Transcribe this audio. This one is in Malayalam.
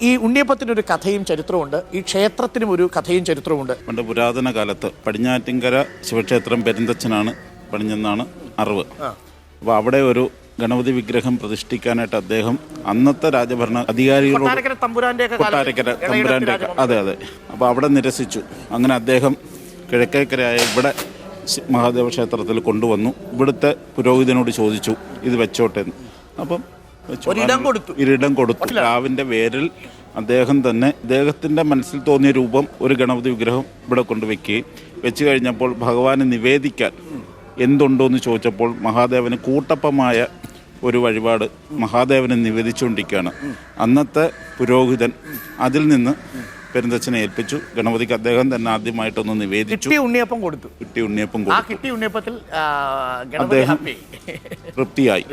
ഈ ഉണ്ണിയപ്പത്തിനൊരു കഥയും ചരിത്രമുണ്ട്, ഈ ക്ഷേത്രത്തിനും ഒരു കഥയും ചരിത്രമുണ്ട്. പണ്ട് പുരാതന കാലത്ത് പടിഞ്ഞാറ്റിൻകര ശിവക്ഷേത്രം പെരുന്തച്ഛനാണ് പണിഞ്ഞെന്നാണ് അറിവ്. അപ്പോൾ അവിടെ ഒരു ഗണപതി വിഗ്രഹം പ്രതിഷ്ഠിക്കാനായിട്ട് അദ്ദേഹം അന്നത്തെ രാജഭരണ അധികാരികളോട് കൊട്ടാരക്കര തമ്പുരാൻ്റെ അതെ അപ്പോൾ അവിടെ നിരസിച്ചു. അങ്ങനെ അദ്ദേഹം കിഴക്കേക്കരയായ ഇവിടെ മഹാദേവ ക്ഷേത്രത്തിൽ കൊണ്ടുവന്നു. ഇവിടുത്തെ പുരോഹിതനോട് ചോദിച്ചു ഇത് വെച്ചോട്ടെ എന്ന്. അപ്പം ഒരിടം കൊടുത്തു. രാവിൻ്റെ പേരിൽ അദ്ദേഹം തന്നെ അദ്ദേഹത്തിൻ്റെ മനസ്സിൽ തോന്നിയ രൂപം ഒരു ഗണപതി വിഗ്രഹം ഇവിടെ കൊണ്ടുവയ്ക്കുകയും വെച്ച് കഴിഞ്ഞപ്പോൾ ഭഗവാനെ നിവേദിക്കാൻ എന്തുണ്ടോ എന്ന് ചോദിച്ചപ്പോൾ മഹാദേവന് കൂട്ടപ്പമായ ഒരു വഴിപാട് മഹാദേവനെ നിവേദിച്ചുകൊണ്ടിരിക്കുകയാണ്. അന്നത്തെ പുരോഹിതൻ അതിൽ നിന്ന് പെരുന്തച്ഛനെ ഏൽപ്പിച്ചു. ഗണപതിക്ക് അദ്ദേഹം തന്നെ ആദ്യമായിട്ടൊന്ന് നിവേദിച്ചു. കിട്ടിയ ഉണ്ണിയപ്പം കൊടുത്തു. അദ്ദേഹം അദ്ദേഹം തൃപ്തിയായി.